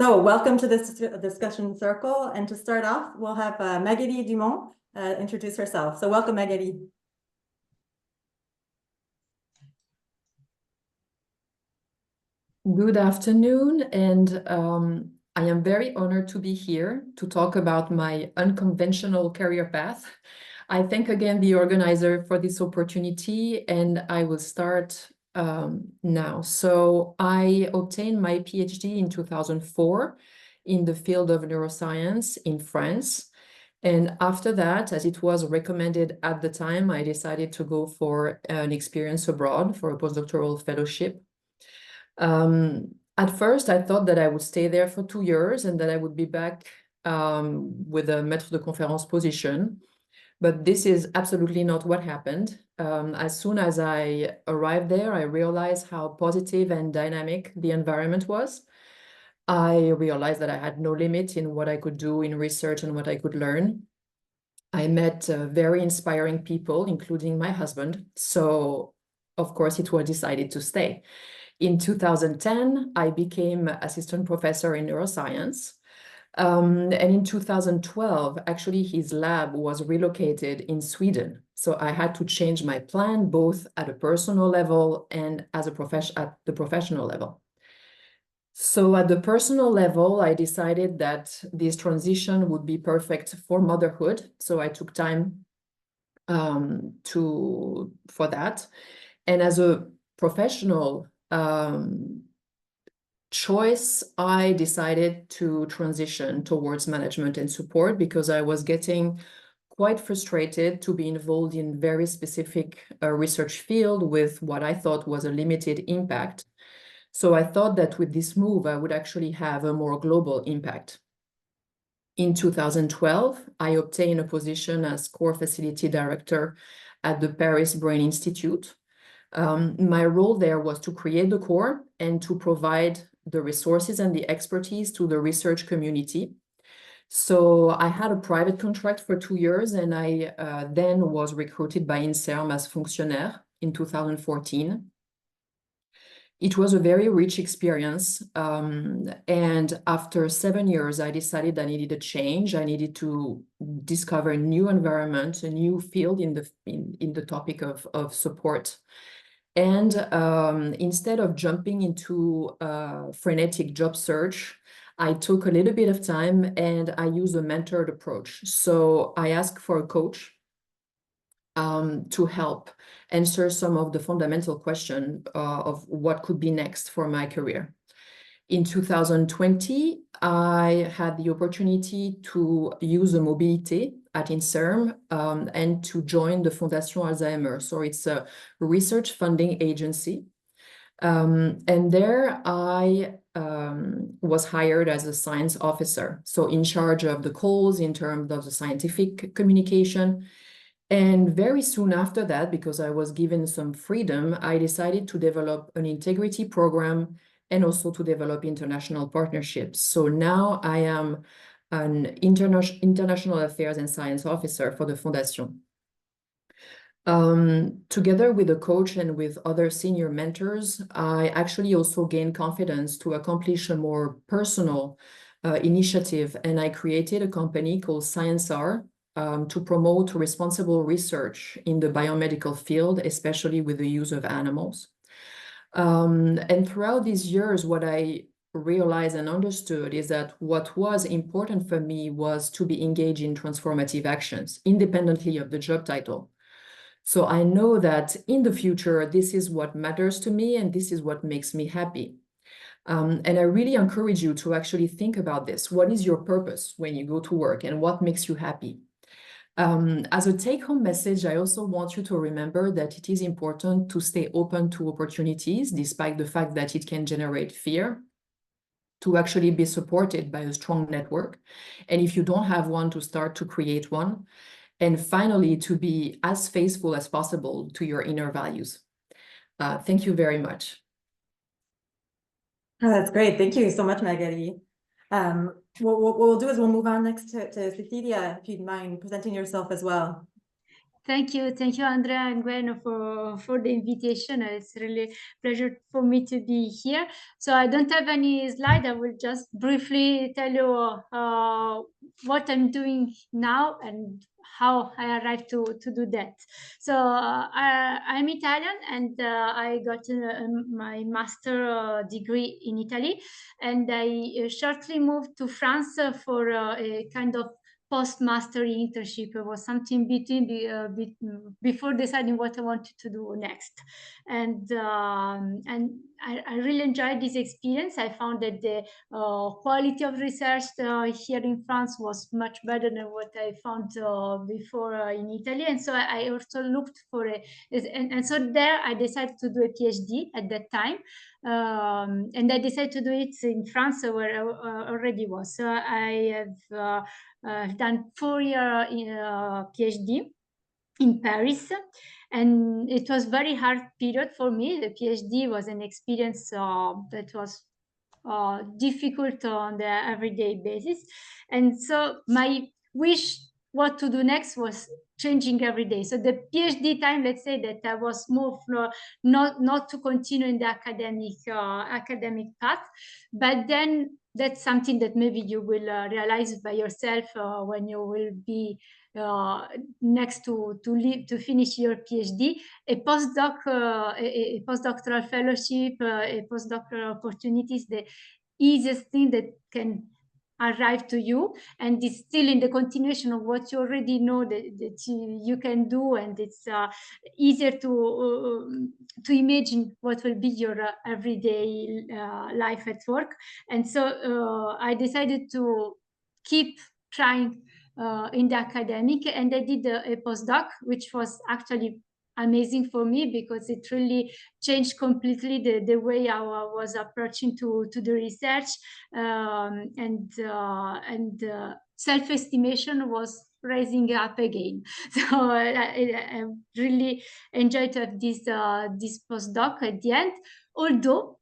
So welcome to this discussion circle. And to start off, we'll have Magali Dumont introduce herself. So welcome, Magali. Good afternoon, and I am very honored to be here to talk about my unconventional career path. I thank again the organizer for this opportunity, and I will start now. So I obtained my PhD in 2004 in the field of neuroscience in France. And after that, as it was recommended at the time, I decided to go for an experience abroad for a postdoctoral fellowship. At first, I thought that I would stay there for 2 years and that I would be back with a maître de conférence position. But this is absolutely not what happened. As soon as I arrived there, I realized how positive and dynamic the environment was. I realized that I had no limit in what I could do in research and what I could learn. I met very inspiring people, including my husband. So, of course, it was decided to stay. In 2010, I became assistant professor in neuroscience. And in 2012, actually, his lab was relocated in Sweden. So I had to change my plan, both at a personal level and as a at the professional level. So at the personal level, I decided that this transition would be perfect for motherhood. So I took time for that. And as a professional choice, I decided to transition towards management and support because I was getting quite frustrated to be involved in very specific research field with what I thought was a limited impact. So I thought that with this move, I would actually have a more global impact. In 2012, I obtained a position as core facility director at the Paris Brain Institute. My role there was to create the core and to provide the resources and the expertise to the research community. So I had a private contract for 2 years, and I then was recruited by INSERM as fonctionnaire in 2014. It was a very rich experience. And after 7 years, I decided I needed a change. I needed to discover a new environment, a new field in the topic of support. And instead of jumping into a frenetic job search, I took a little bit of time and I used a mentored approach. So I asked for a coach to help answer some of the fundamental questions of what could be next for my career. In 2020, I had the opportunity to use a mobilité at INSERM and to join the Fondation Alzheimer. So it's a research funding agency. And there I was hired as a science officer, so in charge of the calls in terms of the scientific communication. And very soon after that, because I was given some freedom, I decided to develop an integrity program and also to develop international partnerships. So now I am an international affairs and science officer for the Fondation. Together with a coach and with other senior mentors, I actually also gained confidence to accomplish a more personal initiative. And I created a company called ScienceR to promote responsible research in the biomedical field, especially with the use of animals. And throughout these years, what I realized and understood is that what was important for me was to be engaged in transformative actions, independently of the job title. So I know that in the future, this is what matters to me, and this is what makes me happy. And I really encourage you to actually think about this. What is your purpose when you go to work, and what makes you happy? As a take-home message, I also want you to remember that it is important to stay open to opportunities, despite the fact that it can generate fear, to actually be supported by a strong network. And if you don't have one, to start to create one. And finally, to be as faithful as possible to your inner values. Thank you very much. Oh, that's great. Thank you so much, Magali. What we'll do is we'll move on next to Cecilia, if you'd mind presenting yourself as well. Thank you, Andrea and Gwen, for the invitation. It's really a pleasure for me to be here. So I don't have any slide. I will just briefly tell you what I'm doing now and how I arrived to do that. So I'm Italian, and I got my master degree in Italy, and I shortly moved to France for a kind of post-mastery internship. It was something between before deciding what I wanted to do next, and I really enjoyed this experience. I found that the quality of research here in France was much better than what I found before in Italy, and so I also looked for and so there I decided to do a PhD at that time. And I decided to do it in France, where I already was. So I have done 4-year PhD in Paris, and it was very hard period for me. The PhD was an experience that was difficult on the everyday basis, and so my wish what to do next was changing every day. So the PhD time, let's say that I was more not to continue in the academic path, but then that's something that maybe you will realize by yourself when you will be next to finish your PhD. A postdoctoral fellowship, a postdoctoral opportunities, the easiest thing that can arrive to you, and it's still in the continuation of what you already know that you can do, and it's easier to imagine what will be your everyday life at work. And so I decided to keep trying in the academic, and I did a postdoc, which was actually amazing for me because it really changed completely the way I was approaching to the research, and self-estimation was rising up again. So I really enjoyed to have this postdoc at the end, although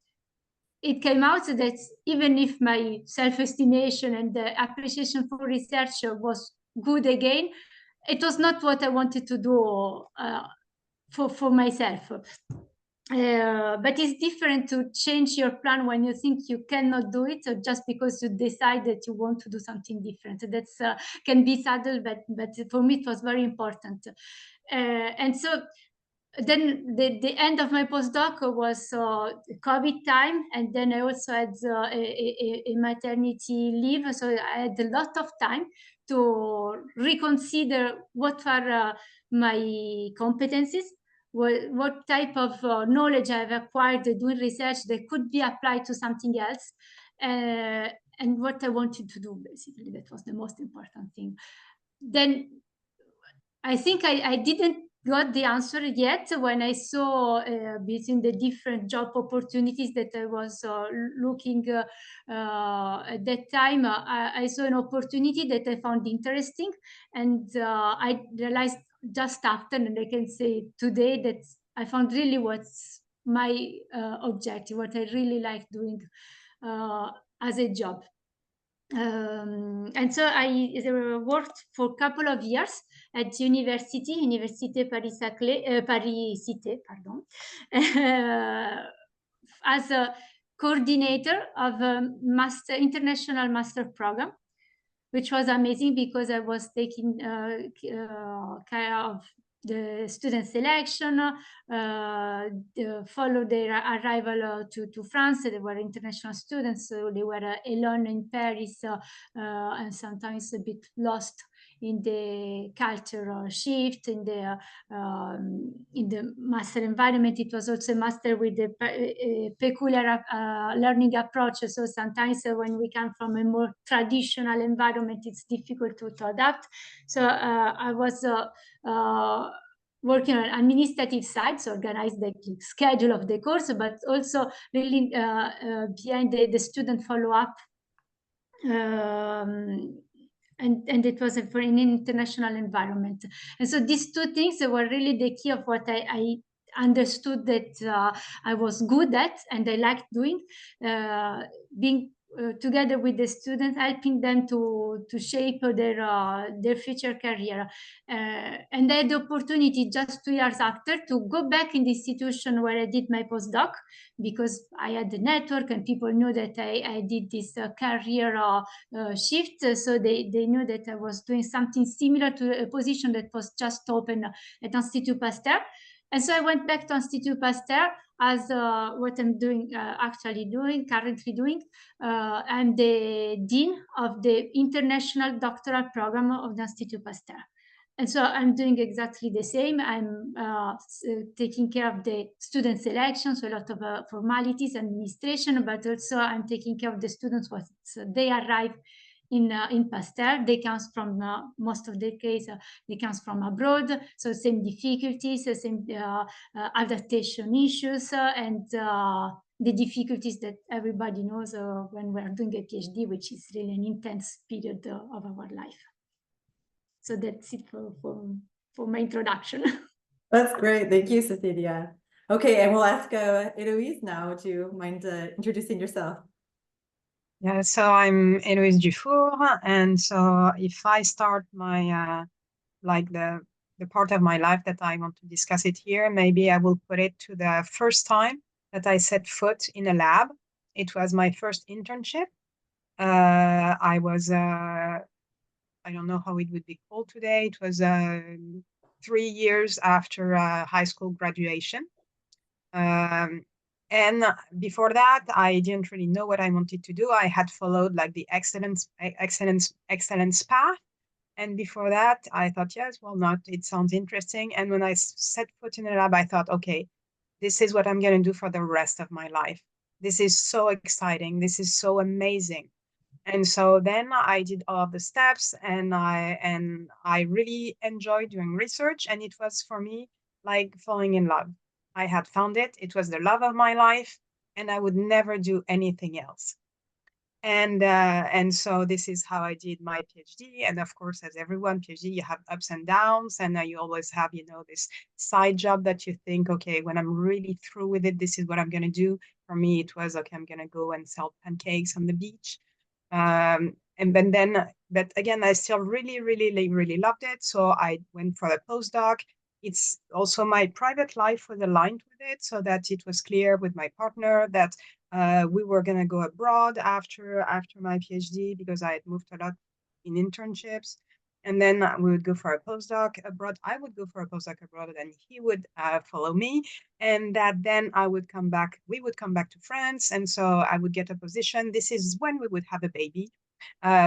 it came out that even if my self-estimation and the appreciation for research was good again, it was not what I wanted to do for myself. But it's different to change your plan when you think you cannot do it, or just because you decide that you want to do something different. That's can be subtle, but for me it was very important. And so then the end of my postdoc was COVID time, and then I also had a maternity leave, so I had a lot of time to reconsider what are my competencies, what type of knowledge I've acquired doing research that could be applied to something else, and what I wanted to do. Basically, that was the most important thing. Then I think I didn't got the answer yet when I saw between the different job opportunities that I was looking at that time. I saw an opportunity that I found interesting, and I realized just after, and I can say today, that I found really what's my objective, what I really like doing as a job. And so I worked for a couple of years at Université Paris-Saclay, Paris-Cité, pardon, as a coordinator of a international master program, which was amazing because I was taking care of the student selection, follow their arrival to France. They were international students, so they were alone in Paris, and sometimes a bit lost in the cultural shift, in the master environment. It was also a master with a peculiar learning approach. So sometimes when we come from a more traditional environment, it's difficult to adapt. So I was working on administrative side, so organize the schedule of the course, but also really behind the student follow-up. And it was for an international environment. And so these two things were really the key of what I understood that I was good at and I liked doing, being together with the students, helping them to shape their future career. And I had the opportunity just 2 years after to go back in the institution where I did my postdoc, because I had the network and people knew that I did this career shift. So they knew that I was doing something similar to a position that was just open at Institut Pasteur. And so I went back to Institut Pasteur as what I'm doing, currently doing. I'm the Dean of the International Doctoral Program of the Institut Pasteur. And so I'm doing exactly the same. I'm taking care of the student selection, so a lot of formalities, administration, but also I'm taking care of the students once they arrive in Pasteur. They come from, most of the case, they come from abroad, so same difficulties, same adaptation issues, and the difficulties that everybody knows when we're doing a PhD, which is really an intense period of our life. So that's it for my introduction. That's great. Thank you, Cecilia. Okay, and we'll ask Héloïse now. Would you mind introducing yourself? Yeah, so I'm Héloïse Dufour, and so if I start my like the part of my life that I want to discuss it here, maybe I will put it to the first time that I set foot in a lab. It was my first internship. I was I don't know how it would be called today. It was 3 years after high school graduation. And before that, I didn't really know what I wanted to do. I had followed like the excellence path. And before that, I thought, yes, well, not. It sounds interesting. And when I set foot in a lab, I thought, okay, this is what I'm going to do for the rest of my life. This is so exciting. This is so amazing. And so then I did all of the steps, and I really enjoyed doing research. And it was for me like falling in love. I had found it. It was the love of my life, and I would never do anything else. And so this is how I did my PhD. And of course, as everyone, PhD, you have ups and downs, and you always have, this side job that you think, okay, when I'm really through with it, this is what I'm going to do. For me, it was, okay, I'm going to go and sell pancakes on the beach. But again, I still really, really, really loved it. So I went for a postdoc. It's also my private life was aligned with it, so that it was clear with my partner that we were going to go abroad after my PhD, because I had moved a lot in internships. And then we would go for a postdoc abroad. I would go for a postdoc abroad, and he would follow me. And that then we would come back to France. And so I would get a position. This is when we would have a baby,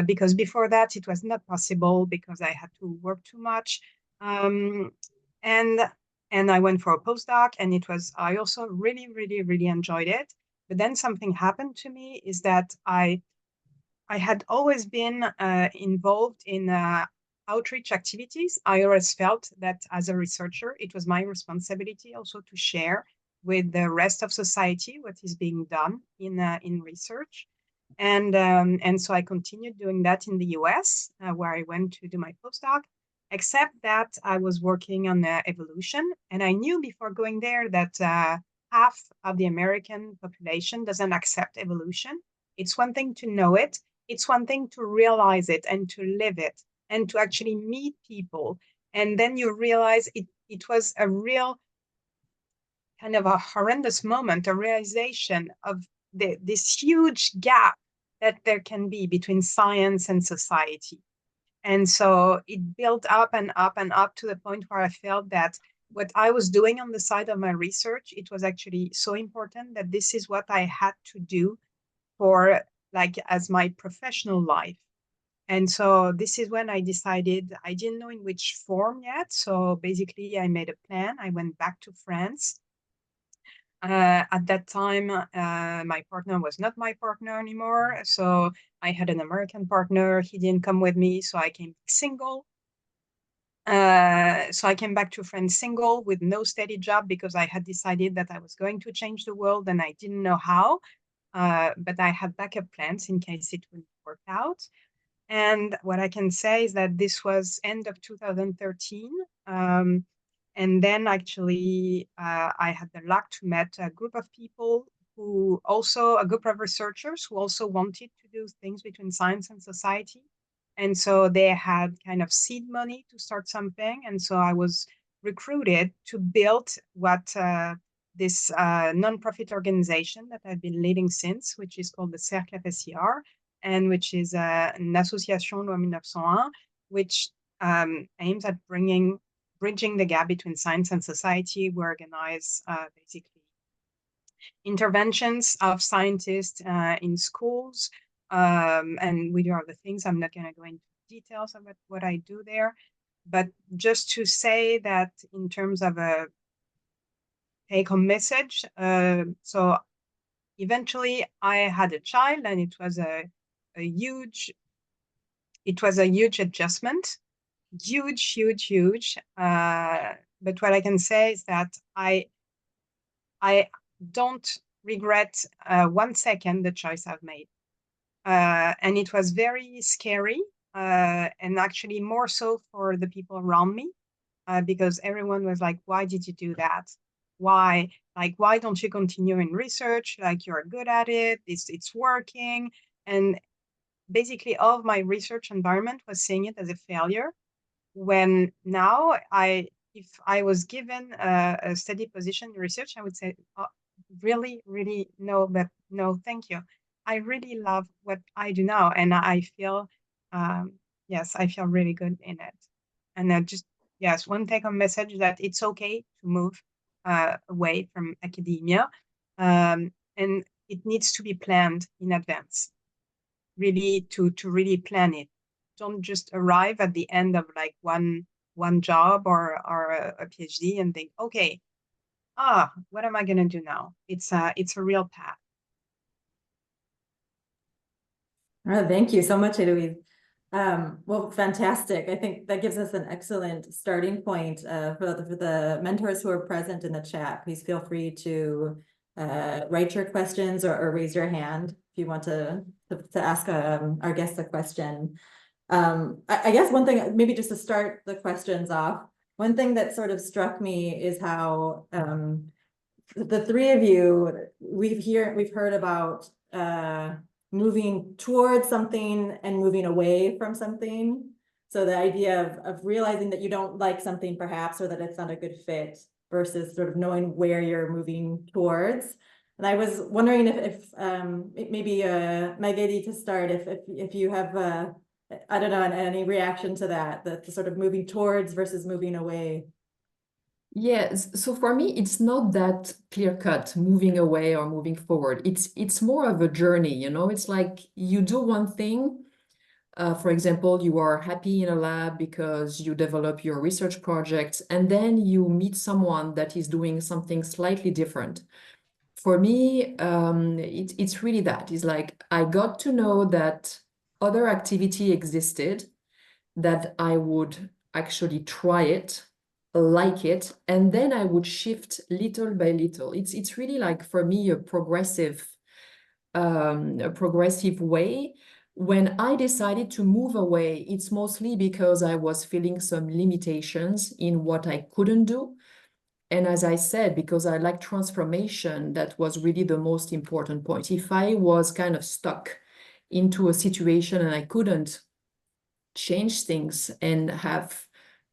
because before that it was not possible because I had to work too much. And I went for a postdoc, and I also really, really, really enjoyed it. But then something happened to me, is that I had always been involved in outreach activities. I always felt that as a researcher, it was my responsibility also to share with the rest of society what is being done in research. And so I continued doing that in the US, where I went to do my postdoc, except that I was working on evolution. And I knew before going there that half of the American population doesn't accept evolution. It's one thing to know it. It's one thing to realize it and to live it and to actually meet people. And then you realize it was a real kind of a horrendous moment, a realization of this huge gap that there can be between science and society. And so it built up and up and up to the point where I felt that what I was doing on the side of my research, it was actually so important that this is what I had to do for as my professional life. And so this is when I decided, I didn't know in which form yet. So basically I made a plan. I went back to France. At that time, my partner was not my partner anymore. So I had an American partner. He didn't come with me. So I came single. So I came back to France single with no steady job, because I had decided that I was going to change the world, and I didn't know how. But I had backup plans in case it wouldn't work out. And what I can say is that this was end of 2013. And then actually, I had the luck to meet a group of people who also, a group of researchers who also wanted to do things between science and society. And so they had kind of seed money to start something. And so I was recruited to build what this nonprofit organization that I've been leading since, which is called the Cercle FSCR, and which is an association loi 1901, which aims at bridging the gap between science and society. We organize basically interventions of scientists in schools, and we do other things. I'm not going to go into details about what I do there, but just to say that in terms of a take-home message, so eventually I had a child, and it was a huge adjustment, huge. But what I can say is that I don't regret 1 second the choice I've made. And it was very scary, and actually more so for the people around me, because everyone was like, why did you do that? Why? Like, why don't you continue in research? Like, you're good at it, it's working. And basically all of my research environment was seeing it as a failure, when now if I was given a steady position in research, I would say, oh, really, no, but no, thank you. I really love what I do now, and I feel, yes, I feel really good in it. And just, yes, one take-home message that it's okay to move away from academia, and it needs to be planned in advance, really, to really plan it. Don't just arrive at the end of like one job or a PhD and think, okay, what am I going to do now? It's a real path. Oh, thank you so much, Eloise. Well, fantastic. I think that gives us an excellent starting point for the mentors who are present in the chat. Please feel free to write your questions or raise your hand if you want to ask our guests a question. I guess one thing, maybe just to start the questions off, one thing that sort of struck me is how the three of you, we've heard about moving towards something and moving away from something. So the idea of realizing that you don't like something perhaps, or that it's not a good fit, versus sort of knowing where you're moving towards. And I was wondering if maybe Magali, to start, if you have I don't know, any reaction to that, the sort of moving towards versus moving away. Yes, so for me, it's not that clear-cut, moving away or moving forward. It's more of a journey, you know? It's like you do one thing. For example, you are happy in a lab because you develop your research projects, and then you meet someone that is doing something slightly different. For me, it's really that. It's like I got to know that other activity existed, that I would actually try it, like it, and then I would shift little by little. It's really like, for me, a progressive way. When I decided to move away, it's mostly because I was feeling some limitations in what I couldn't do. And as I said, because I like transformation, that was really the most important point. If I was kind of stuck into a situation and I couldn't change things and have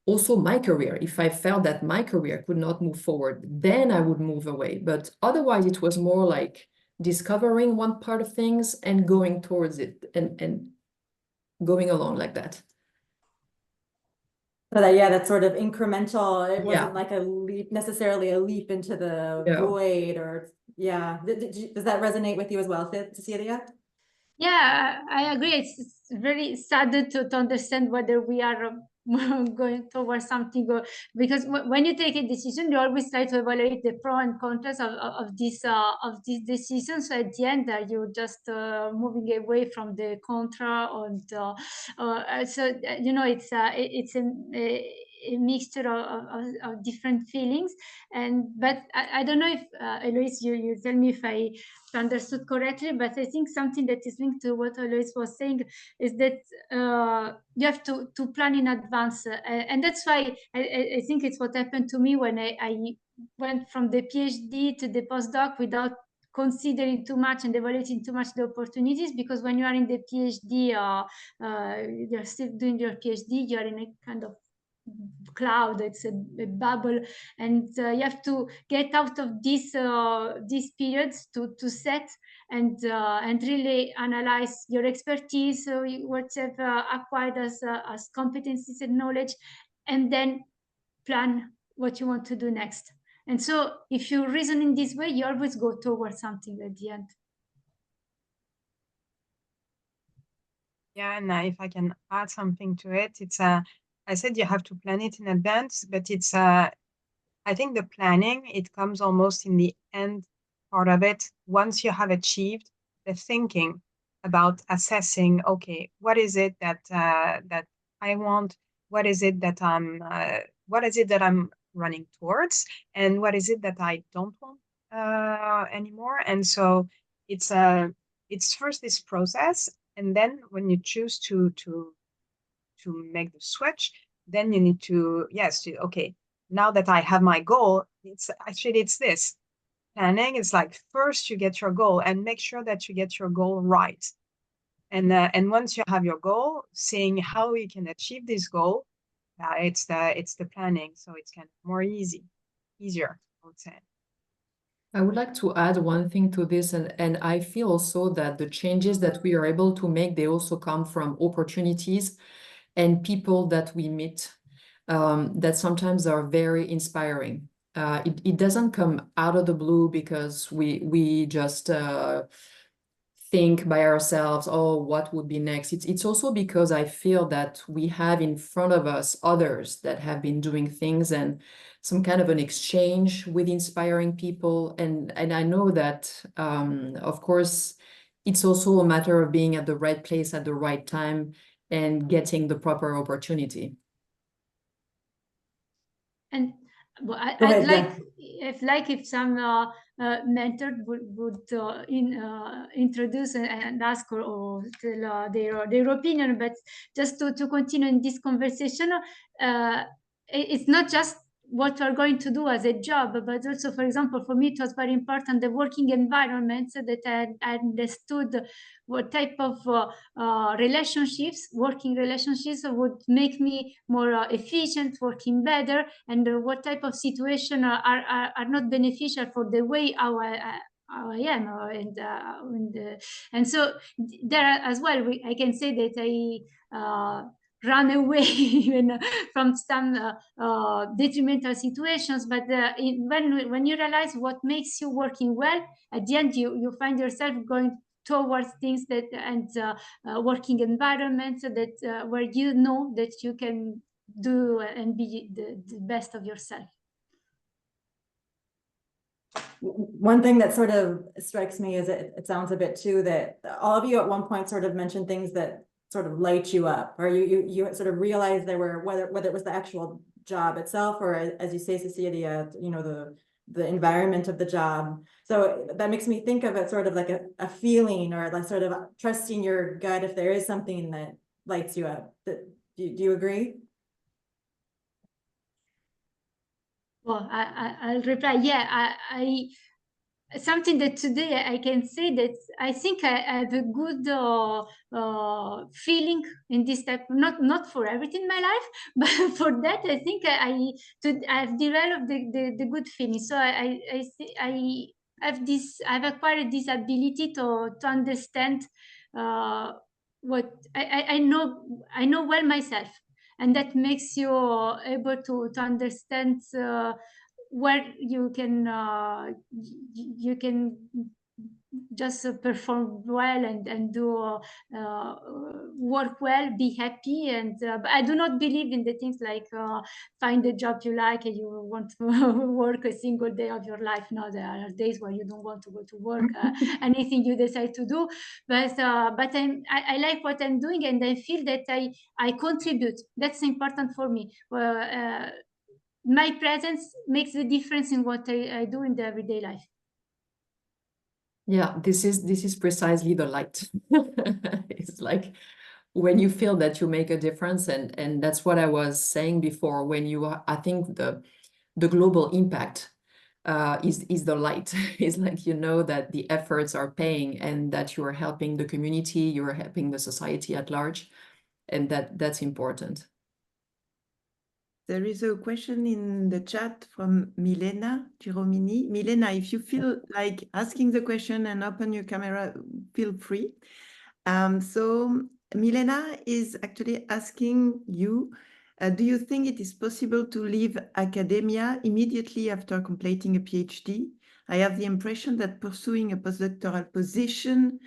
also my career, if I felt that my career could not move forward, then I would move away. But otherwise, it was more like discovering one part of things and going towards it, and going along like that. So that, yeah, that's sort of incremental. It wasn't Yeah. like necessarily a leap into the No. void, or yeah. Does that resonate with you as well, Cecilia? Yeah, I agree. It's very sad to understand whether we are going towards something, because when you take a decision, you always try to evaluate the pro and cons of this decision. So at the end, you're just moving away from the contra, and so you know, it's a mixture of different feelings. But I don't know if Eloise, you tell me if I understood correctly, but I think something that is linked to what Alois was saying is that you have to plan in advance, and that's why I think it's what happened to me when I went from the PhD to the postdoc without considering too much and evaluating too much the opportunities, because when you are in the PhD, you're still doing your PhD, you're in a kind of cloud, it's a bubble, and you have to get out of these periods to set and really analyze your expertise, what you've acquired as competencies and knowledge, and then plan what you want to do next. And so if you reason in this way, you always go towards something at the end. Yeah, and if I can add something to it, it's I said you have to plan it in advance, but it's I think the planning, it comes almost in the end part of it. Once you have achieved the thinking about assessing, okay, what is it that that I want? What is it that I'm running towards? And what is it that I don't want anymore? And so it's first this process, and then when you choose to make the switch, then you need to, yes, okay, now that I have my goal, it's this planning. It's like, first you get your goal and make sure that you get your goal right. And once you have your goal, seeing how you can achieve this goal, it's the planning. So it's kind of more easier, I would say. I would like to add one thing to this, and I feel also that the changes that we are able to make, they also come from opportunities and people that we meet that sometimes are very inspiring. It doesn't come out of the blue because we just think by ourselves, oh, what would be next? It's also because I feel that we have in front of us others that have been doing things, and some kind of an exchange with inspiring people. And I know that, of course, it's also a matter of being at the right place at the right time and getting the proper opportunity. And well, Go I'd ahead, like if some mentor would introduce and ask or tell their opinion, but just to continue in this conversation, it's not just what we're going to do as a job, but also, for example, for me, it was very important the working environment, so that I understood what type of working relationships would make me more efficient, working better, and what type of situation are not beneficial for the way how I am, and so there as well, I can say that I run away even from some detrimental situations, but when you realize what makes you working well, at the end you find yourself going towards things that and working environments that where you know that you can do and be the best of yourself. One thing that sort of strikes me is it sounds a bit too that all of you at one point sort of mentioned things that sort of light you up, or you sort of realized there were, whether it was the actual job itself, or as you say, Cecilia, you know, the environment of the job. So that makes me think of it sort of like a feeling, or like sort of trusting your gut if there is something that lights you up. Do you agree? Well, I'll reply. Yeah, I something that today I can say that I think I have a good feeling in this type. Not for everything in my life, but for that I think I've developed the good feeling. So I've acquired this ability to understand what I know well myself, and that makes you able to understand where you can just perform well and do work well, be happy, and but I do not believe in the things like find a job you like and you want to work a single day of your life. No, there are days where you don't want to go to work, anything you decide to do, but I like what I'm doing, and I feel that I contribute. That's important for me. My presence makes the difference in what I do in the everyday life. Yeah, this is precisely the light. It's like when you feel that you make a difference, and that's what I was saying before, when you are, I think the global impact is the light. It's like, you know, that the efforts are paying and that you are helping the community, you are helping the society at large, and that's important. There is a question in the chat from Milena Giromini. Milena, if you feel like asking the question and open your camera, feel free. So Milena is actually asking you, do you think it is possible to leave academia immediately after completing a PhD? I have the impression that pursuing a postdoctoral position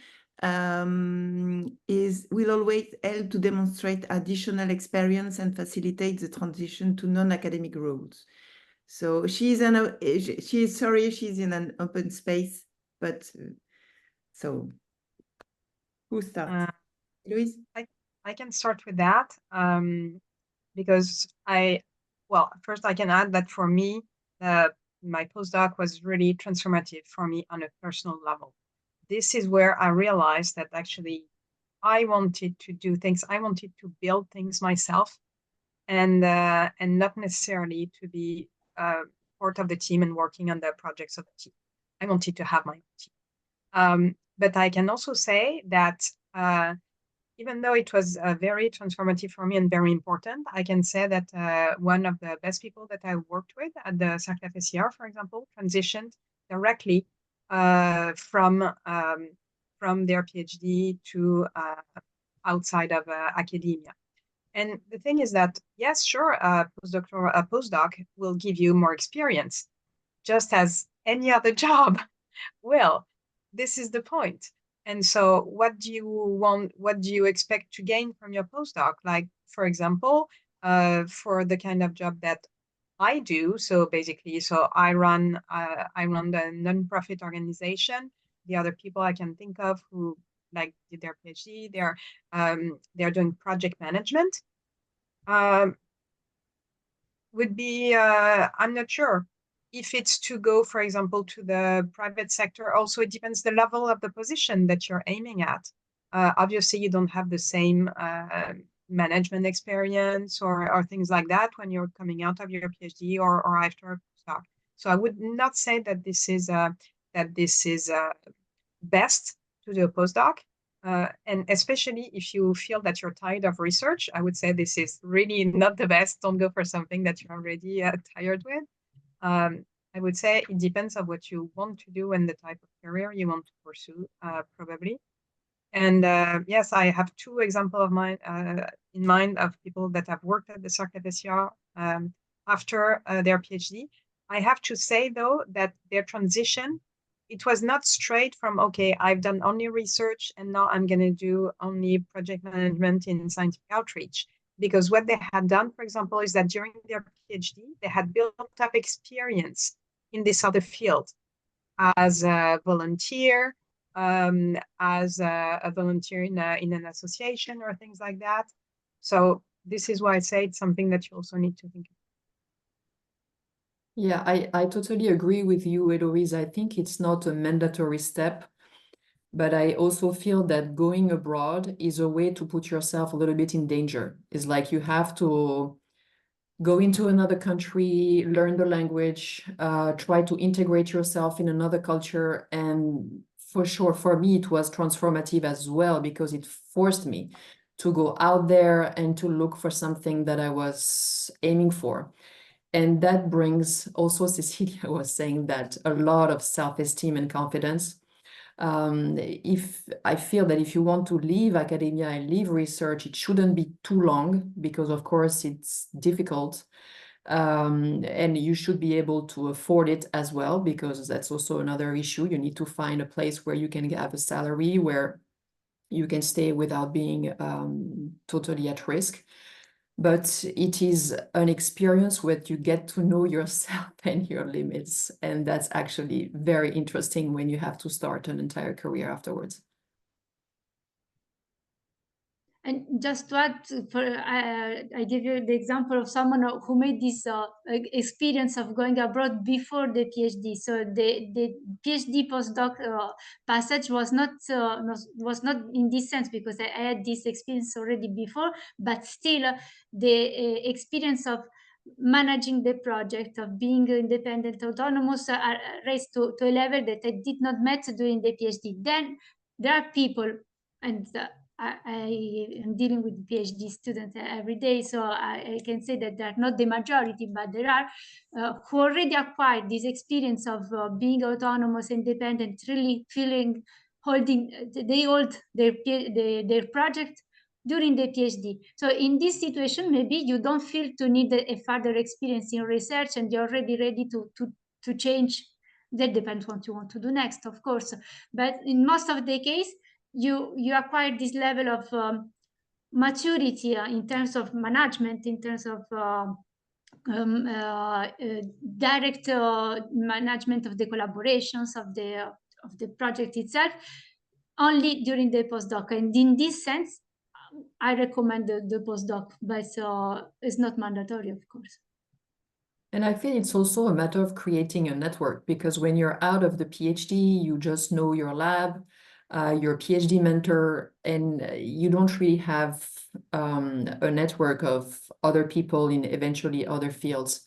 will always help to demonstrate additional experience and facilitate the transition to non-academic roles. So she's in an open space, but so who starts? Louise? I can start with that because first I can add that for me, my postdoc was really transformative for me on a personal level. This is where I realized that actually I wanted to do things. I wanted to build things myself, and not necessarily to be part of the team and working on the projects of the team. I wanted to have my own team. But I can also say that even though it was very transformative for me and very important, I can say that one of the best people that I worked with at the Saclay FSCR, for example, transitioned directly from their PhD to outside of academia. And the thing is that, yes, sure, a postdoc will give you more experience, just as any other job will. This is the point. And so what do you want? What do you expect to gain from your postdoc? Like, for example, for the kind of job that I do, so basically, I run the nonprofit organization. The other people I can think of who like did their PhD, they're doing project management. Would be I'm not sure if it's to go, for example, to the private sector. Also, it depends the level of the position that you're aiming at. Obviously, you don't have the same management experience or things like that when you're coming out of your PhD or after a postdoc. So I would not say that this is best to do a postdoc. And especially if you feel that you're tired of research, I would say this is really not the best. Don't go for something that you're already tired with. I would say it depends on what you want to do and the type of career you want to pursue, probably. And yes, I have two examples of mine in mind of people that have worked at the Saclay FSCR after their PhD. I have to say, though, that their transition, it was not straight from, okay, I've done only research and now I'm going to do only project management in scientific outreach. Because what they had done, for example, is that during their PhD, they had built up experience in this other field as a volunteer, as a volunteer in an association or things like that. So this is why I say it's something that you also need to think about. Yeah, I totally agree with you, Eloise. I think it's not a mandatory step, but I also feel that going abroad is a way to put yourself a little bit in danger. It's like you have to go into another country, learn the language, try to integrate yourself in another culture. And for sure, for me, it was transformative as well, because it forced me to go out there and to look for something that I was aiming for. And that brings also, Cecilia was saying that, a lot of self-esteem and confidence. If I feel that if you want to leave academia and leave research, it shouldn't be too long, because of course it's difficult. And you should be able to afford it as well, because that's also another issue. You need to find a place where you can have a salary, where you can stay without being totally at risk. But it is an experience where you get to know yourself and your limits. And that's actually very interesting when you have to start an entire career afterwards. And just to add, I give you the example of someone who made this experience of going abroad before the PhD. So the PhD postdoc passage was not in this sense, because I had this experience already before. But still, the experience of managing the project, of being independent, autonomous, are raised to a level that I did not met during the PhD. Then there are people, and I am dealing with PhD students every day, so I can say that they are not the majority, but there are who already acquired this experience of being autonomous, independent, really feeling they hold their project during the PhD. So in this situation, maybe you don't feel to need a further experience in research, and you're already ready to change. That depends what you want to do next, of course. But in most of the case, you acquire this level of maturity in terms of management, in terms of direct management of the collaborations of the project itself, only during the postdoc. And in this sense, I recommend the postdoc, but it's not mandatory, of course. And I feel it's also a matter of creating a network, because when you're out of the PhD, you just know your lab, your PhD mentor, and you don't really have a network of other people in eventually other fields.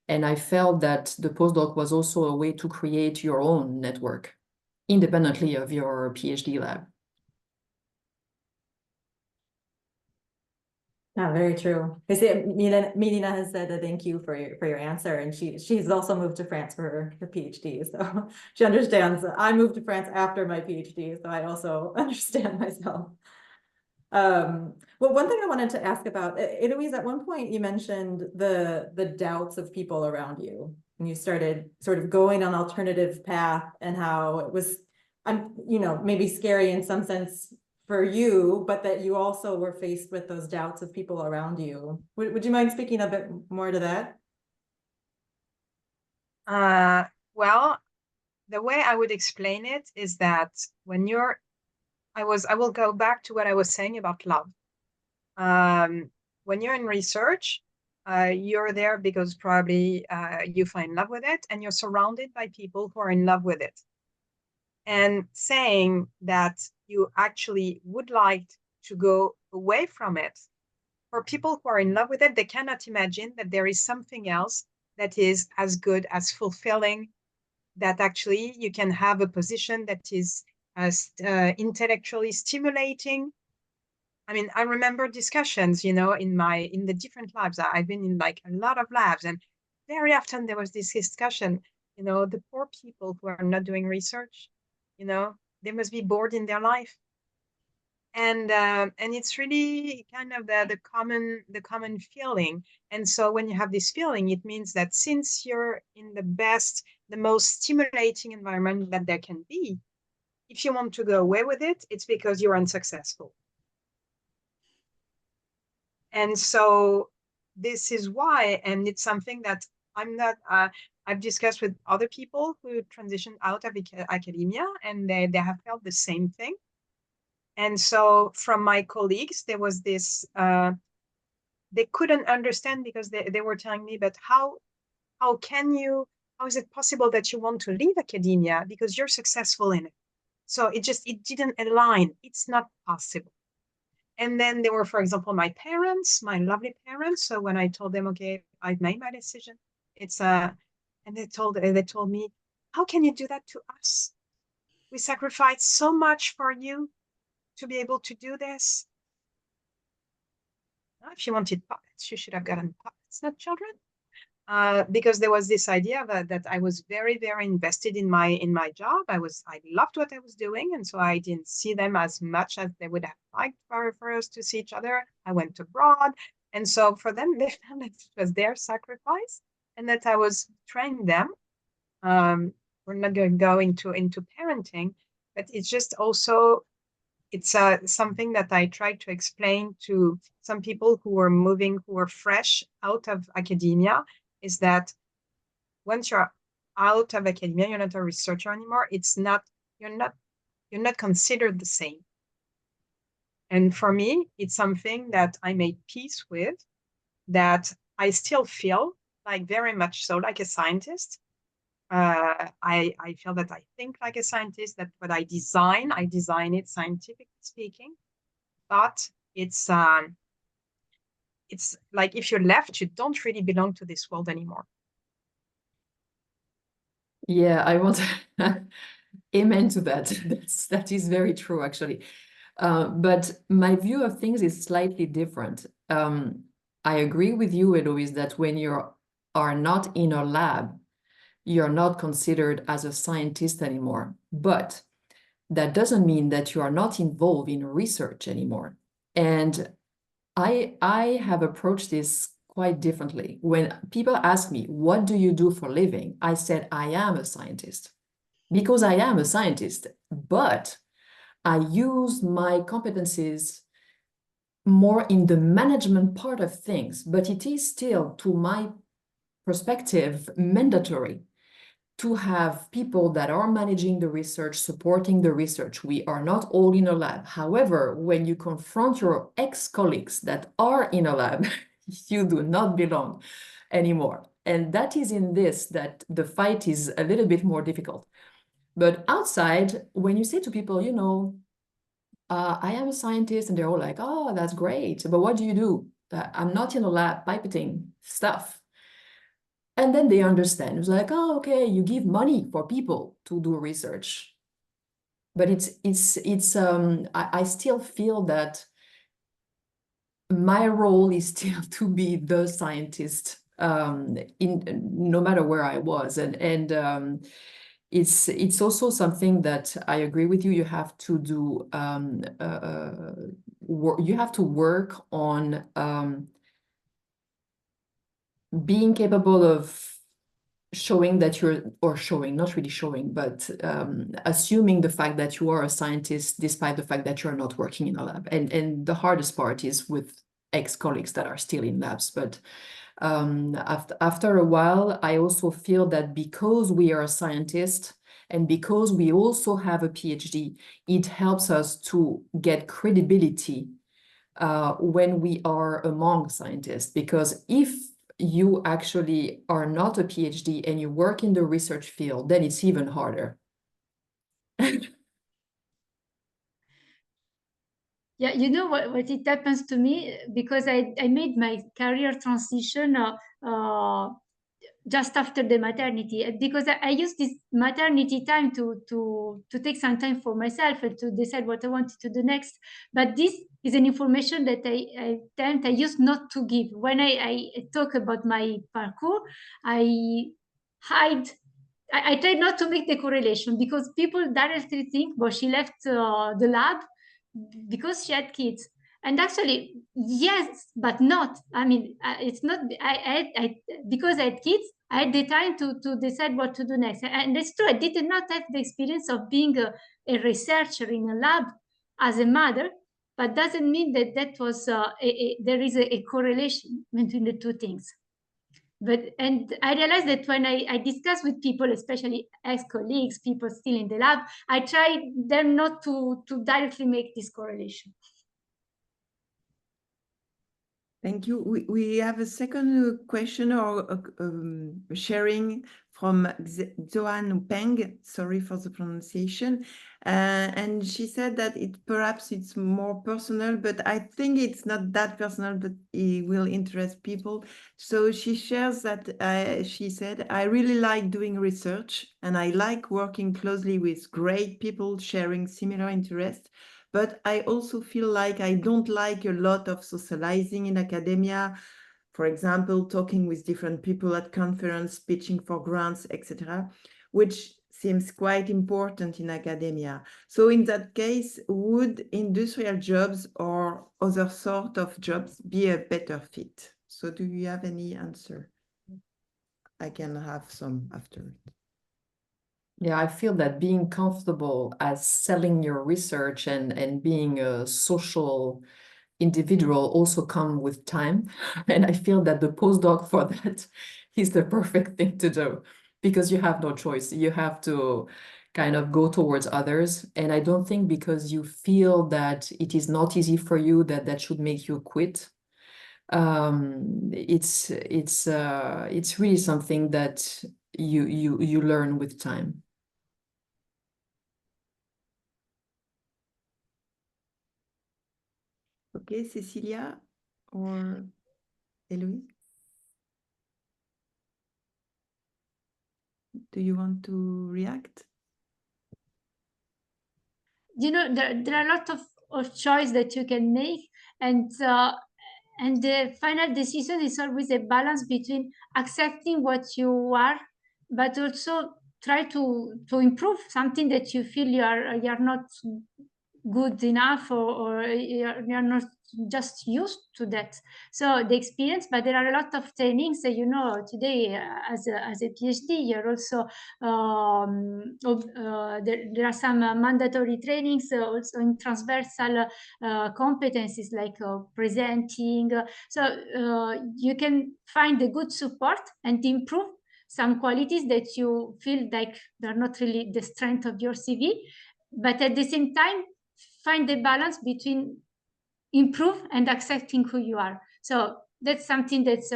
And I felt that the postdoc was also a way to create your own network independently of your PhD lab. Yeah, very true. I see Milena has said a thank you for your answer, and she's also moved to France for her PhD, so she understands. I moved to France after my PhD, so I also understand myself. Well, one thing I wanted to ask about, Eloise, at one point you mentioned the doubts of people around you, and you started sort of going on alternative path, and how it was, maybe scary in some sense for you, but that you also were faced with those doubts of people around you. Would you mind speaking a bit more to that? Well, the way I would explain it is that when I will go back to what I was saying about love. When you're in research, you're there because probably you find love with it, and you're surrounded by people who are in love with it. And saying that you actually would like to go away from it, for people who are in love with it, they cannot imagine that there is something else that is as good, as fulfilling, that actually you can have a position that is as intellectually stimulating. I mean, I remember discussions, in the different labs. I've been in like a lot of labs, and very often there was this discussion, the poor people who are not doing research, they must be bored in their life. And it's really kind of the common feeling. And so when you have this feeling, it means that since you're in the most stimulating environment that there can be, if you want to go away with it, it's because you're unsuccessful. And so this is why, and it's something that I've discussed with other people who transitioned out of academia, and they have felt the same thing. And so from my colleagues, there was this, they couldn't understand, because they were telling me, but how is it possible that you want to leave academia because you're successful in it? So it didn't align. It's not possible. And then there were, for example, my parents, my lovely parents. So when I told them, okay, I've made my decision, and they told me, how can you do that to us? We sacrificed so much for you to be able to do this. If you wanted puppets, you should have gotten puppets, not children. Because there was this idea that I was very, very invested in my job. I loved what I was doing, and so I didn't see them as much as they would have liked for us to see each other. I went abroad, and so for them, they felt that it was their sacrifice, and that I was training them. We're not going to go into parenting, but it's just also, it's something that I tried to explain to some people who are fresh out of academia, is that once you're out of academia, you're not a researcher anymore. You're not considered the same. And for me, it's something that I made peace with, that I still feel like very much so like a scientist. I feel that I think like a scientist, that what I design it scientifically speaking, but it's it's like if you're left, you don't really belong to this world anymore. Yeah, I want to amen to that. That is very true, actually. But my view of things is slightly different. I agree with you, Eloise, that when you are not in a lab, you're not considered as a scientist anymore. But that doesn't mean that you are not involved in research anymore. And I have approached this quite differently. When people ask me, what do you do for a living? I said, I am a scientist. Because I am a scientist, but I use my competencies more in the management part of things, but it is still, to my perspective, mandatory to have people that are managing the research, supporting the research. We are not all in a lab. However, when you confront your ex-colleagues that are in a lab, you do not belong anymore. And that is in this that the fight is a little bit more difficult. But outside, when you say to people, you know, I am a scientist, and they're all like, oh, that's great. But what do you do? I'm not in a lab pipetting stuff. And then they understand. It's like, oh, okay, you give money for people to do research. But I still feel that my role is still to be the scientist in no matter where I was. And it's also something that I agree with you. You have to do you have to work on being capable of showing that you're, or showing, not really showing, but assuming the fact that you are a scientist despite the fact that you're not working in a lab. And the hardest part is with ex-colleagues that are still in labs. But after a while, I also feel that because we are scientists and because we also have a PhD, it helps us to get credibility when we are among scientists. Because if you actually are not a PhD and you work in the research field, then it's even harder. Yeah, you know what it happens to me, because I made my career transition just after the maternity, because I used this maternity time to take some time for myself and to decide what I wanted to do next. But this is an information that I used not to give. When I talk about my parcours, I hide. I try not to make the correlation, because people directly think, well, she left the lab because she had kids. And actually, yes, but not. I mean, it's not. I because I had kids, I had the time to decide what to do next. And it's true, I did not have the experience of being a researcher in a lab as a mother, but doesn't mean that that was there is a correlation between the two things. And I realized that when I discuss with people, especially ex-colleagues, people still in the lab, I try them not to directly make this correlation. Thank you. We have a second question or sharing from Zoan Peng. Sorry for the pronunciation. And she said that perhaps it's more personal, but I think it's not that personal, but it will interest people. So she shares that she said, I really like doing research and I like working closely with great people sharing similar interests. But I also feel like I don't like a lot of socializing in academia. For example, talking with different people at conference, pitching for grants, etc., which seems quite important in academia. So in that case, would industrial jobs or other sort of jobs be a better fit? So do you have any answer? I can have some after. Yeah, I feel that being comfortable as selling your research and being a social individual also come with time. And I feel that the postdoc for that is the perfect thing to do, because you have no choice. You have to kind of go towards others. And I don't think because you feel that it is not easy for you that should make you quit. It's really something that you learn with time. Okay, Cecilia, or Eloise? Do you want to react? You know, there are a lot of choice that you can make, and the final decision is always a balance between accepting what you are, but also try to improve something that you feel you're not good enough, or you're not just used to that. So the experience, but there are a lot of trainings that, you know, today as a PhD, you're also there are some mandatory trainings also in transversal competencies like presenting. So you can find a good support and improve some qualities that you feel like they're not really the strength of your CV, but at the same time find the balance between improve and accepting who you are. So that's something that's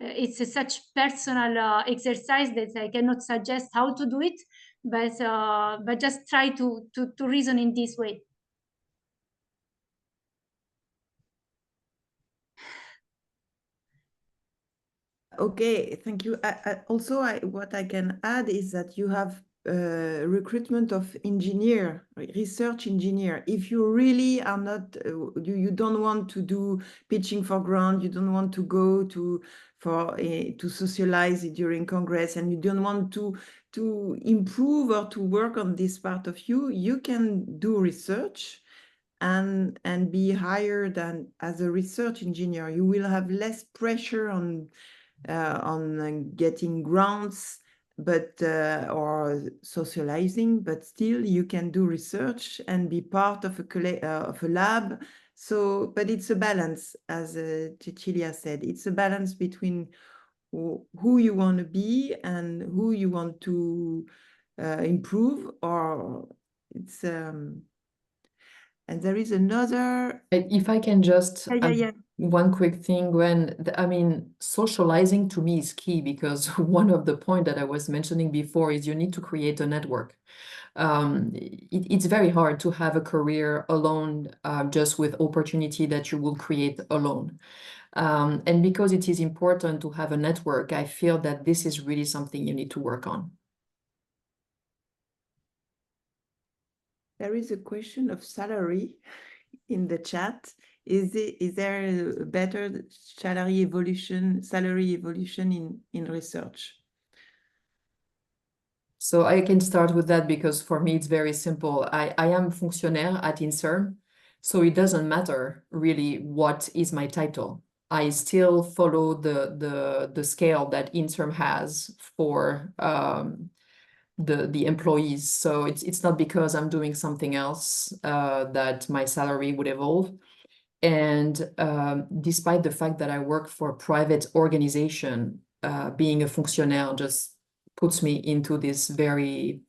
it's a such personal exercise that I cannot suggest how to do it, but just try to reason in this way. Okay, thank you. Also, what I can add is that you have recruitment of engineer, research engineer. If you really are not, you don't want to do pitching for grant, you don't want to go to socialize during Congress, and you don't want to improve or to work on this part of you, you can do research and be hired as a research engineer. You will have less pressure on getting grants, but or socializing, but still you can do research and be part of a lab. So, but it's a balance, as Cecilia said. It's a balance between who you want to be and who you want to improve, or it's and there is another. If I can just Yeah. one quick thing, I mean, socializing to me is key, because one of the points that I was mentioning before is you need to create a network. It's very hard to have a career alone, just with opportunity that you will create alone. And because it is important to have a network, I feel that this is really something you need to work on. There is a question of salary in the chat. Is there a better salary evolution in research? So I can start with that, because for me it's very simple. I am fonctionnaire at INSERM, so it doesn't matter really what is my title. I still follow the scale that INSERM has for the employees. So it's not because I'm doing something else that my salary would evolve. And despite the fact that I work for a private organization, being a fonctionnaire just puts me into this very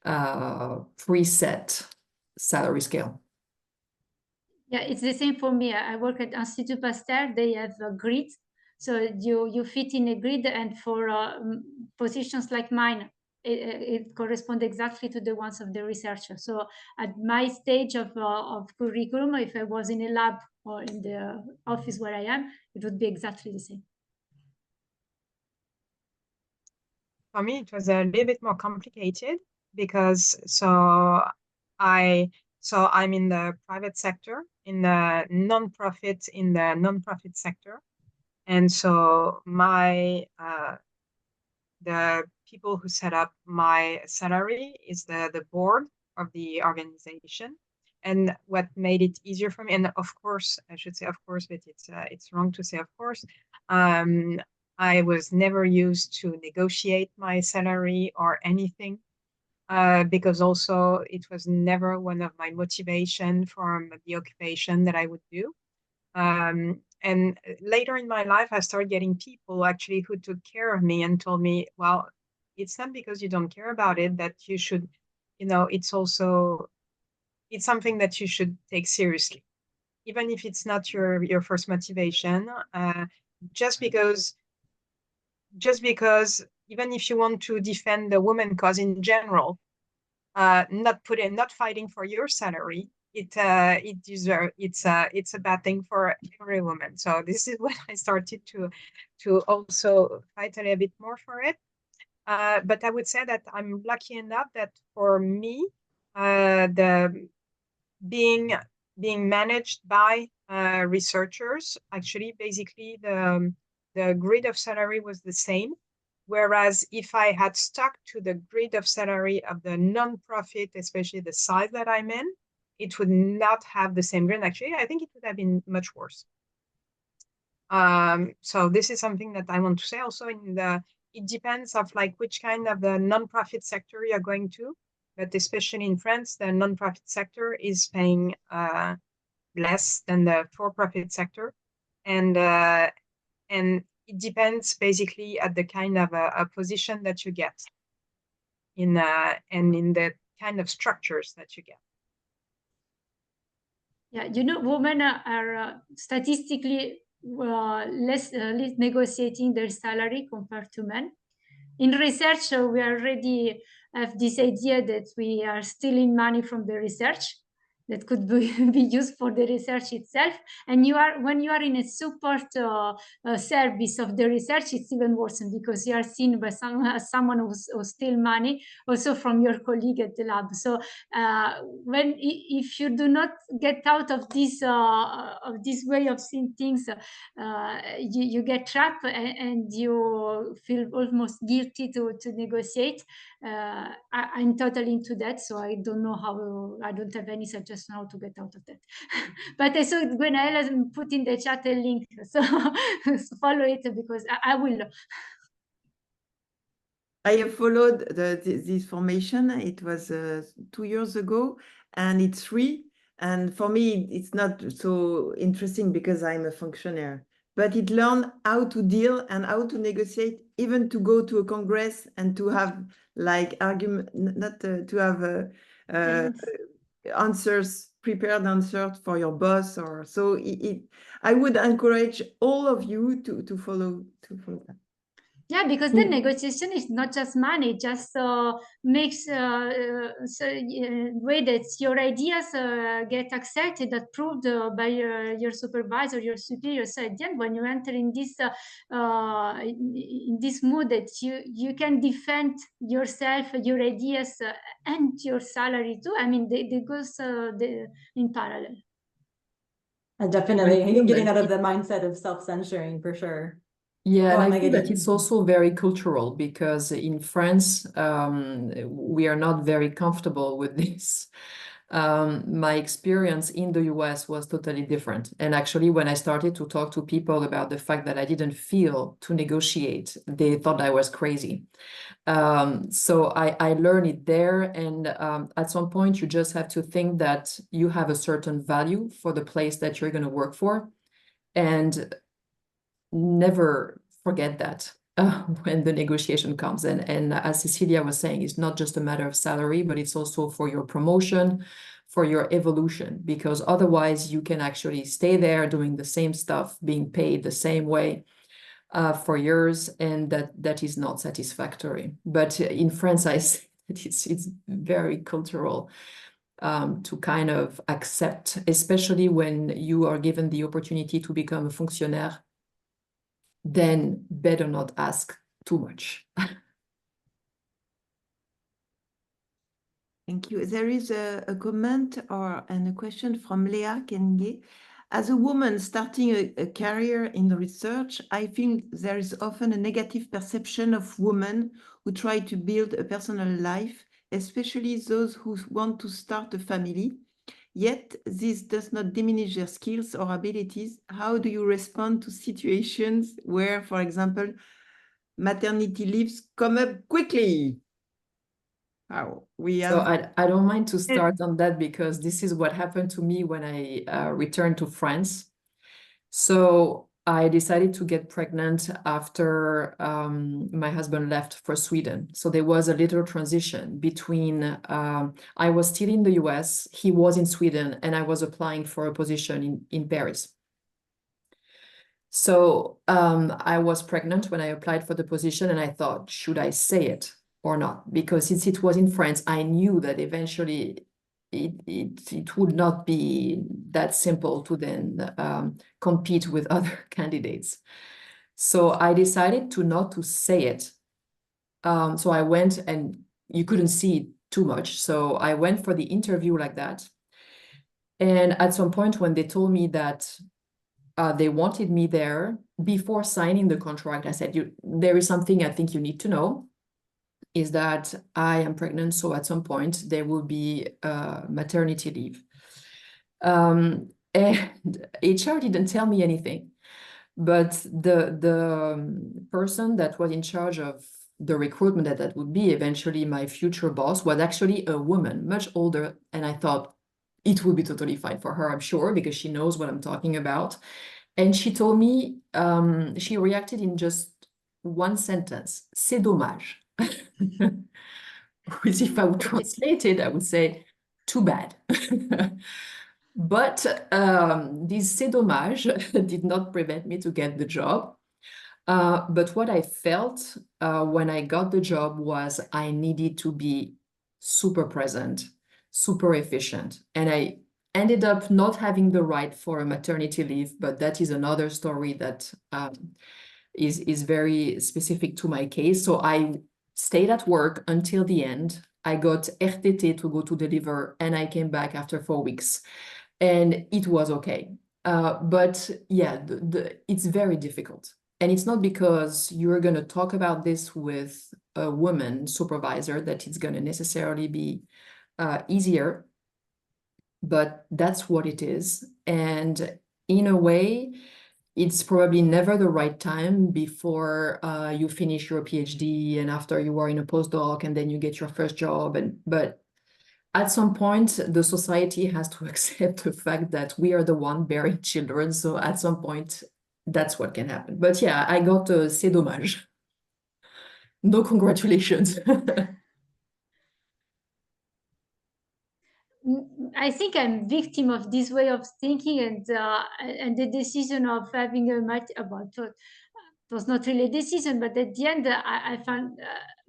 preset salary scale. Yeah, it's the same for me. I work at Institut Pasteur. They have a grid, so you fit in a grid, and for positions like mine, it corresponds exactly to the ones of the researcher. So at my stage of curriculum, if I was in a lab or in the office where I am, it would be exactly the same. For me, it was a little bit more complicated, because I'm in the private sector, in the non-profit sector, and so the people who set up my salary is the board of the organization. And what made it easier for me, and of course, I should say of course, but it's wrong to say of course, I was never used to negotiate my salary or anything, because also it was never one of my motivation from the occupation that I would do. And later in my life, I started getting people actually who took care of me and told me, well, it's not because you don't care about it that you should, it's something that you should take seriously, even if it's not your first motivation. Just because even if you want to defend the women cause in general, not fighting for your salary, it's a bad thing for every woman. So this is when I started to also fight a little bit more for it. But I would say that I'm lucky enough that for me, the being managed by researchers, actually, basically the grid of salary was the same. Whereas if I had stuck to the grid of salary of the non-profit, especially the size that I'm in, it would not have the same grid. Actually, I think it would have been much worse. So this is something that I want to say also it depends of like which kind of the non-profit sector you're going to, but especially in France, the non-profit sector is paying less than the for-profit sector. And it depends basically at the kind of a position that you get and in the kind of structures that you get. Yeah, you know, women are statistically less negotiating their salary compared to men. In research, we already have this idea that we are stealing money from the research that could be used for the research itself. And when you are in a support service of the research, it's even worse because you are seen by someone who steals money also from your colleague at the lab. So if you do not get out of this way of seeing things, you get trapped and you feel almost guilty to negotiate. I'm totally into that, so I don't know how. I don't have any suggestion how to get out of that. But I saw Gwenaëlle put in the chat a link, so follow it because I will. I have followed this formation. It was 2 years ago, and it's free. And for me, it's not so interesting because I'm a functionary. But it learned how to deal and how to negotiate, even to go to a congress and to have like argument, not to have answers, prepared answers for your boss. Or so. I would encourage all of you to follow that. Yeah, because the negotiation is not just money, it just makes way that your ideas get accepted, approved by your supervisor, your superior. So at the end, when you enter in this mood that you can defend yourself, your ideas, and your salary too. I mean, they go in parallel. Definitely getting out of the mindset of self-censoring for sure. Yeah, Oh, and I think that it's also very cultural because in France, we are not very comfortable with this. My experience in the US was totally different. And actually, when I started to talk to people about the fact that I didn't feel to negotiate, they thought I was crazy. So I learned it there. And at some point, you just have to think that you have a certain value for the place that you're going to work for. And never forget that when the negotiation comes. And as Cecilia was saying, it's not just a matter of salary, but it's also for your promotion, for your evolution, because otherwise you can actually stay there doing the same stuff, being paid the same way for years, and that is not satisfactory. But in France, I say that it's very cultural to kind of accept, especially when you are given the opportunity to become a fonctionnaire, then better not ask too much. Thank you. There is a comment and a question from Léa Kenge. As a woman starting a career in research, I think there is often a negative perception of women who try to build a personal life, especially those who want to start a family. Yet, this does not diminish their skills or abilities. How do you respond to situations where, for example, maternity leaves come up quickly? Wow, So I don't mind to start on that because this is what happened to me when I returned to France. So I decided to get pregnant after my husband left for Sweden. So there was a little transition between, I was still in the US, he was in Sweden, and I was applying for a position in Paris. So I was pregnant when I applied for the position, and I thought, should I say it or not? Because since it was in France, I knew that eventually it would not be that simple to then compete with other candidates. So I decided not to say it. So I went, and you couldn't see it too much. So I went for the interview like that. And at some point when they told me that they wanted me there, before signing the contract, I said, there is something I think you need to know, is that I am pregnant. So at some point there will be maternity leave. And HR didn't tell me anything. But the person that was in charge of the recruitment, that would be eventually my future boss, was actually a woman, much older. And I thought it would be totally fine for her, I'm sure, because she knows what I'm talking about. And she told me, she reacted in just one sentence, "C'est dommage." Which, if I would translate it, I would say, too bad. But this "c'est dommage" did not prevent me to get the job. But what I felt when I got the job was I needed to be super present, super efficient. And I ended up not having the right for a maternity leave, but that is another story that is very specific to my case. So I stayed at work until the end. I got RTT to go to deliver, and I came back after 4 weeks. And it was okay. But yeah, it's very difficult. And it's not because you're going to talk about this with a woman supervisor that it's going to necessarily be easier, but that's what it is. And in a way, it's probably never the right time before you finish your PhD and after you are in a postdoc and then you get your first job. But at some point, the society has to accept the fact that we are the one bearing children. So at some point, that's what can happen. But yeah, I got a "c'est dommage." No congratulations. I think I'm victim of this way of thinking, and the decision of having a about it was not really a decision, but at the end I found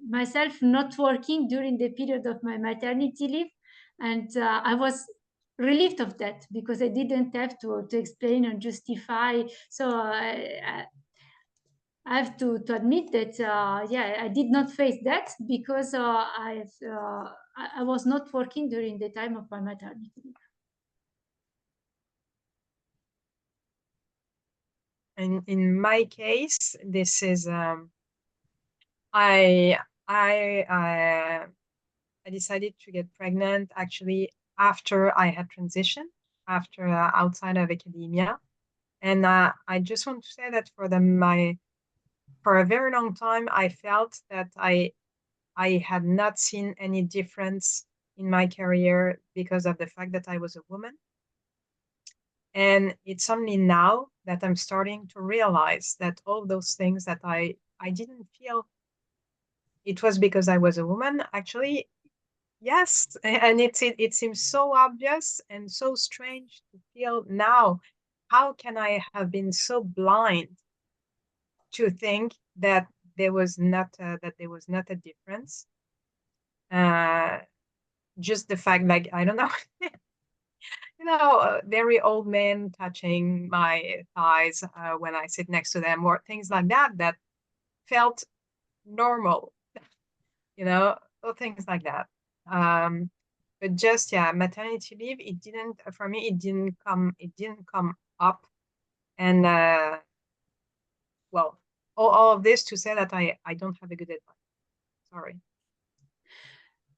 myself not working during the period of my maternity leave, and I was relieved of that because I didn't have to explain and justify. So I have to admit that, yeah, I did not face that because I was not working during the time of my maternity leave. And in my case, this is I decided to get pregnant actually after I had transitioned, after outside of academia, and I just want to say that for a very long time I felt that I had not seen any difference in my career because of the fact that I was a woman. And it's only now that I'm starting to realize that all those things that I didn't feel it was because I was a woman, actually, yes. And it seems so obvious and so strange to feel now. How can I have been so blind to think that there was not a difference? Just the fact, like, I don't know, very old men touching my thighs when I sit next to them, or things like that, that felt normal, or things like that. But just, yeah, maternity leave, for me, it didn't come up. And well, all of this to say that I don't have a good advice. Sorry.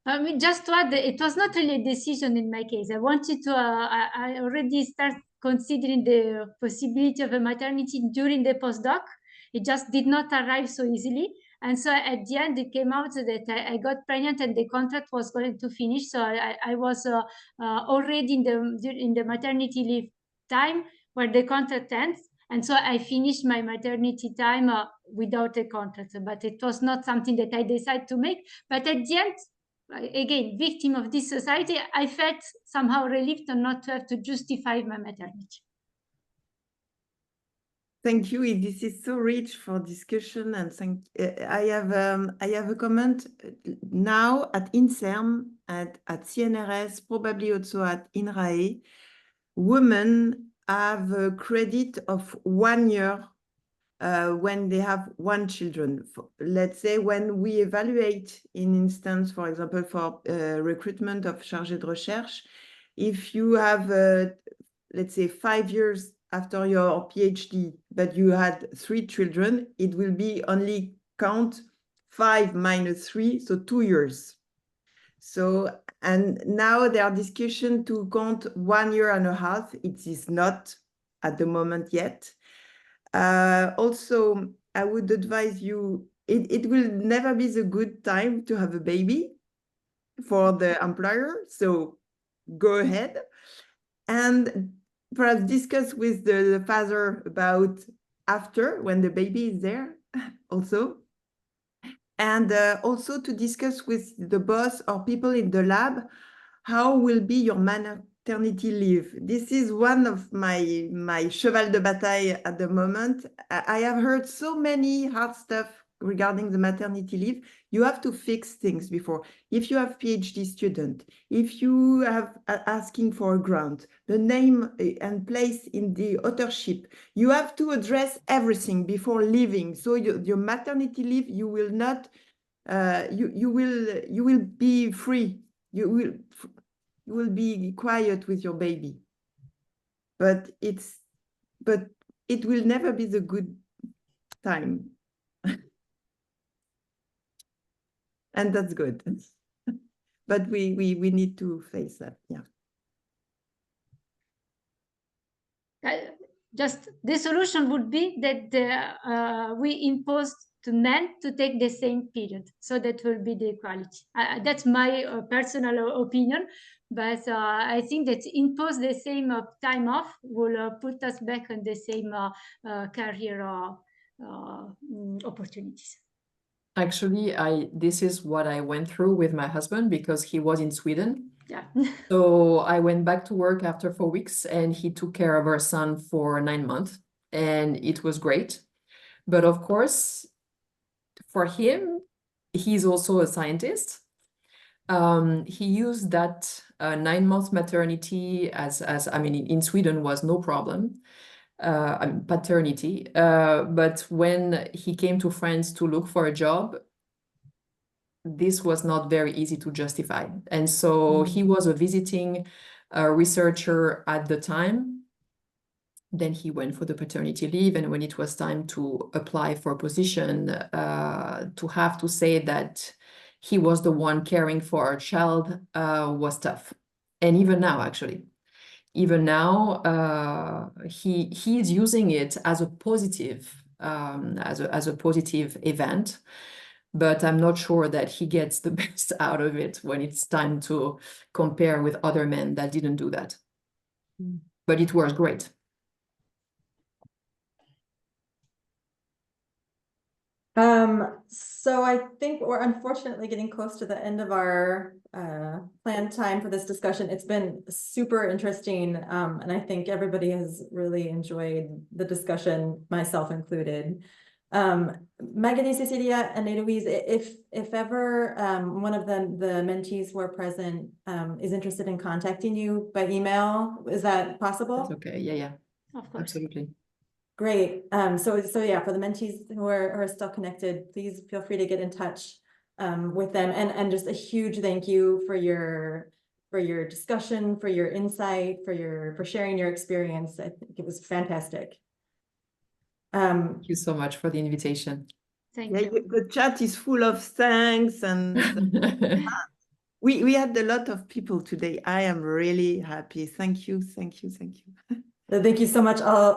I mean, just to add, it was not really a decision in my case. I wanted to, I already started considering the possibility of a maternity during the postdoc. It just did not arrive so easily. And so at the end, it came out that I got pregnant and the contract was going to finish. So I was already in the maternity leave time where the contract ends. And so I finished my maternity time without a contract. But it was not something that I decided to make. But at the end, again, victim of this society, I felt somehow relieved not to have to justify my maternity. Thank you. This is so rich for discussion, and I have a comment now at INSERM, at CNRS, probably also at INRAE. Women have a credit of 1 year when they have one children. Let's say when we evaluate in instance, for example, for recruitment of chargé de recherche, if you have, let's say 5 years after your PhD, but you had 3 children, it will be only count 5 minus 3, so 2 years. So, and now there are discussions to count 1 year and a half. It is not at the moment yet. Also, I would advise you, it will never be the good time to have a baby for the employer. So go ahead and perhaps discuss with the father about after, when the baby is there also. And also to discuss with the boss or people in the lab, how will be your maternity leave. This is one of my cheval de bataille at the moment. I have heard so many hard stuff regarding the maternity leave. You have to fix things before. If you have PhD student, if you have asking for a grant, the name and place in the authorship, you have to address everything before leaving. So your maternity leave, you will not, you will be free. You will be quiet with your baby, but it will never be the good time. And that's good. But we need to face that. Yeah. Just the solution would be that we impose to men to take the same period, so that will be the equality. That's my personal opinion, but I think that impose the same time off will put us back on the same career opportunities. Actually, this is what I went through with my husband because he was in Sweden. Yeah. So I went back to work after 4 weeks and he took care of our son for 9 months and it was great. But of course, for him, he's also a scientist. He used that 9-month maternity as I mean, in Sweden was no problem. Paternity, but when he came to France to look for a job, this was not very easy to justify. And so he was a visiting researcher at the time. Then he went for the paternity leave, and when it was time to apply for a position, to have to say that he was the one caring for our child was tough. And even now, actually. Even now, he's using it as a positive, as a positive event, but I'm not sure that he gets the best out of it when it's time to compare with other men that didn't do that. But it was great. So I think we're unfortunately getting close to the end of our planned time for this discussion. It's been super interesting, and I think everybody has really enjoyed the discussion, myself included. Megan, Cecilia, and Louise, if ever one of the mentees who are present is interested in contacting you by email, is that possible? That's okay. Yeah. Of course. Absolutely. Great. So yeah, for the mentees who are still connected, please feel free to get in touch with them. And just a huge thank you for your discussion, for your insight, for sharing your experience. I think it was fantastic. Thank you so much for the invitation. Thank you. The chat is full of thanks, and we had a lot of people today. I am really happy. Thank you. Thank you so much.